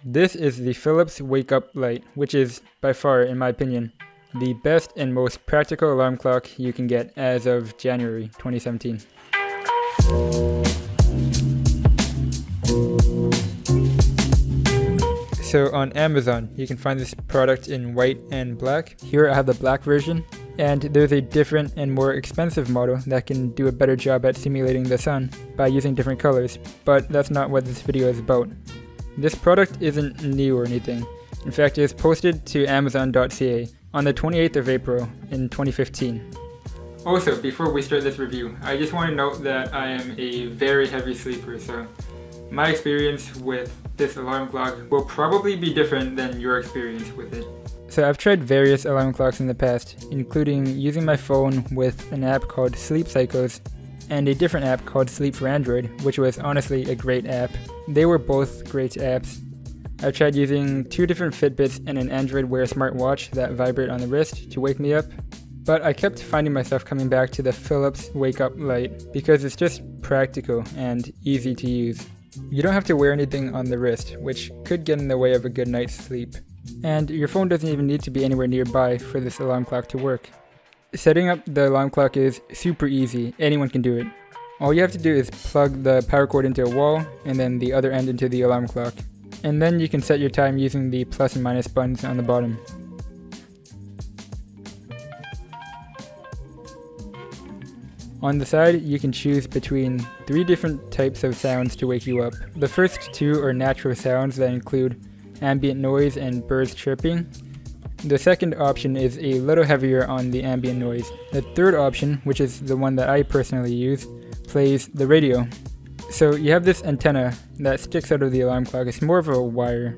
This is the Philips Wake Up Light, which is, by far, in my opinion, the best and most practical alarm clock you can get as of January 2017. So on Amazon, you can find this product in white and black. Here I have the black version, and there's a different and more expensive model that can do a better job at simulating the sun by using different colors, but that's not what this video is about. This product isn't new or anything. In fact, it was posted to Amazon.ca on the 28th of April in 2015. Also, before we start this review, I just want to note that I am a very heavy sleeper, so my experience with this alarm clock will probably be different than your experience with it. So I've tried various alarm clocks in the past, including using my phone with an app called Sleep Cycles and a different app called Sleep for Android, which was honestly a great app. They were both great apps. I've tried using 2 different Fitbits and an Android Wear smartwatch that vibrate on the wrist to wake me up, but I kept finding myself coming back to the Philips Wake Up Light because it's just practical and easy to use. You don't have to wear anything on the wrist, which could get in the way of a good night's sleep. And your phone doesn't even need to be anywhere nearby for this alarm clock to work. Setting up the alarm clock is super easy, anyone can do it. All you have to do is plug the power cord into a wall and then the other end into the alarm clock. And then you can set your time using the plus and minus buttons on the bottom. On the side, you can choose between 3 different types of sounds to wake you up. The first 2 are natural sounds that include ambient noise and birds chirping. The second option is a little heavier on the ambient noise. The third option, which is the one that I personally use, plays the radio. So you have this antenna that sticks out of the alarm clock. It's more of a wire,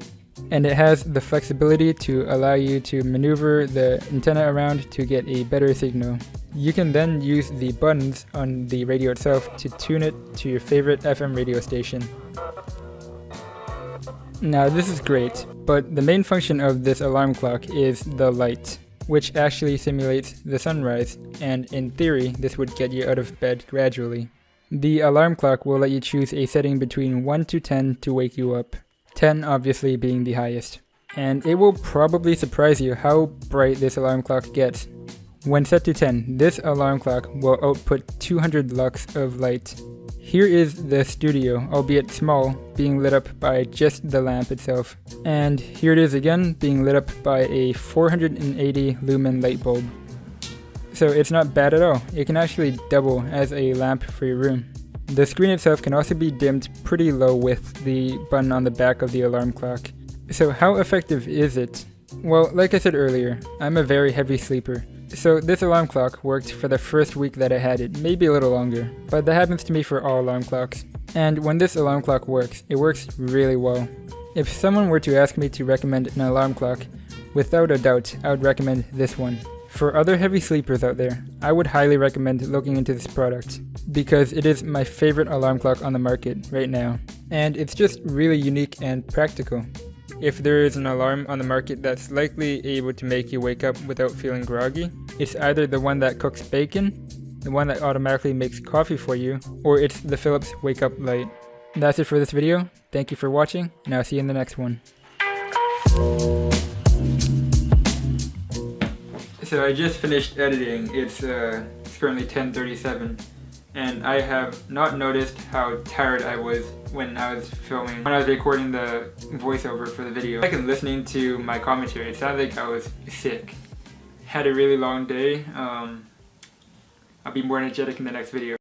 and it has the flexibility to allow you to maneuver the antenna around to get a better signal. You can then use the buttons on the radio itself to tune it to your favorite FM radio station. Now this is great, but the main function of this alarm clock is the light, which actually simulates the sunrise, and in theory this would get you out of bed gradually. The alarm clock will let you choose a setting between 1 to 10 to wake you up, 10 obviously being the highest. And it will probably surprise you how bright this alarm clock gets. When set to 10, this alarm clock will output 200 lux of light. Here is the studio, albeit small, being lit up by just the lamp itself. And here it is again, being lit up by a 480 lumen light bulb. So it's not bad at all. It can actually double as a lamp for your room. The screen itself can also be dimmed pretty low with the button on the back of the alarm clock. So how effective is it? Well, like I said earlier, I'm a very heavy sleeper. So this alarm clock worked for the first week that I had it, maybe a little longer, but that happens to me for all alarm clocks. And when this alarm clock works, it works really well. If someone were to ask me to recommend an alarm clock, without a doubt, I would recommend this one. For other heavy sleepers out there, I would highly recommend looking into this product, because it is my favorite alarm clock on the market right now. And it's just really unique and practical. If there is an alarm on the market that's likely able to make you wake up without feeling groggy, it's either the one that cooks bacon, the one that automatically makes coffee for you, or it's the Philips Wake Up Light. That's it for this video. Thank you for watching, and I'll see you in the next one. So I just finished editing. It's currently 10:37. And I have not noticed how tired I was when I was recording the voiceover for the video. Like in listening to my commentary, it sounded like I was sick. Had a really long day. I'll be more energetic in the next video.